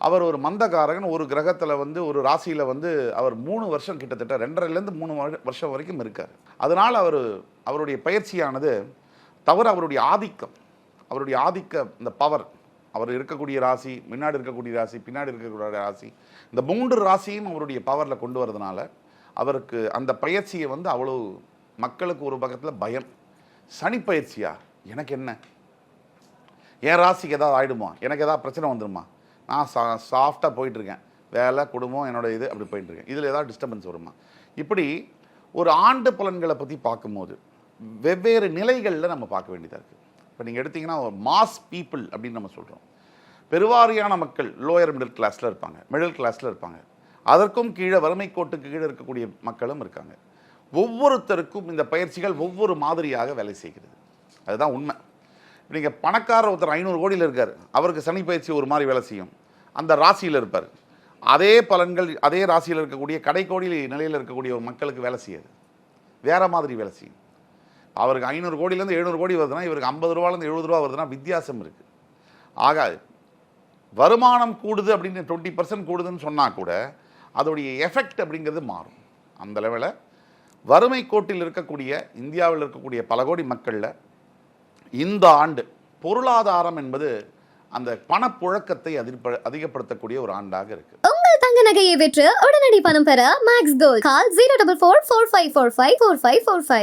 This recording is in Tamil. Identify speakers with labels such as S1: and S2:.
S1: அவர் ஒரு மந்தகாரகன். ஒரு கிரகத்தில் வந்து ஒரு ராசியில் வந்து அவர் 3 வருஷம் கிட்டத்தட்ட 2.5லேருந்து 3 வருஷம் வரைக்கும் இருக்கார். அதனால் அவருடைய பயிற்சியானது தவிர அவருடைய ஆதிக்கம், இந்த பவர், அவர் இருக்கக்கூடிய ராசி, முன்னாடி இருக்கக்கூடிய ராசி, பின்னாடி இருக்கக்கூடிய ராசி, இந்த 3 ராசியும் அவருடைய பவரில் கொண்டு வரதுனால அவருக்கு அந்த பயிற்சியை வந்து அவ்வளோ மக்களுக்கு ஒரு பக்கத்தில் பயம். சனி பயிற்சியா, எனக்கு என்ன, என் ராசிக்கு ஏதாவது ஆகிடுமா, எனக்கு ஏதாவது பிரச்சனை வந்துடுமா, நான் சாஃப்டாக போயிட்டுருக்கேன், வேலை குடும்பம் என்னோட இது அப்படி போயிட்டுருக்கேன், இதில் ஏதாவது டிஸ்டர்பன்ஸ் வருமா. இப்படி ஒரு ஆண்டு பலன்களை பற்றி பார்க்கும்போது வெவ்வேறு நிலைகளில் நம்ம பார்க்க வேண்டியதாக இருக்குது. இப்போ நீங்கள் எடுத்திங்கன்னா ஒரு மாஸ் பீப்புள் அப்படின்னு நம்ம சொல்கிறோம். பெருவாரியான மக்கள் லோயர் மிடில் கிளாஸில் இருப்பாங்க, மிடில் கிளாஸில் இருப்பாங்க, அதற்கும் கீழே வறுமை கோட்டுக்கு கீழே இருக்கக்கூடிய மக்களும் இருக்காங்க. ஒவ்வொருத்தருக்கும் இந்த பயிற்சிகள் ஒவ்வொரு மாதிரியாக வேலை செய்கிறது. அதுதான் உண்மை. நீங்கள் பணக்காரர் ஒருத்தர் 500 கோடியில் இருக்கார், அவருக்கு சனி பயிற்சி ஒரு மாதிரி வேலை செய்யும், அந்த ராசியில் இருப்பார். அதே பலன்கள் அதே ராசியில் இருக்கக்கூடிய கடைக்கோடி நிலையில் இருக்கக்கூடிய ஒரு மக்களுக்கு வேலை செய்யாது, வேறு மாதிரி வேலை செய்யும். அவருக்கு 500 கோடியிலேருந்து 700 கோடி வருதுன்னா இவருக்கு 50 ரூபாலேருந்து 70 ரூபா வருதுன்னா வித்தியாசம் இருக்குது. ஆக வருமானம் கூடுது அப்படின்னு 20% கூடுதுன்னு சொன்னால் கூட அதோடைய எஃபெக்ட் அப்படிங்கிறது மாறும். அந்த லெவலில் வறுமை கோட்டில் இருக்கக்கூடிய இந்தியாவில் இருக்கக்கூடிய பல கோடி மக்களில் இந்த ஆண்டு பொருளாதாரம் என்பது அந்த பணப்புழக்கத்தை அதிகப்படுத்தக்கூடிய ஒரு ஆண்டாக இருக்கு.
S2: உங்கள் தங்க நகையை விற்று உடனடி பணம் பெற மேக்ஸ் கோல்ட் கால் 04445454545.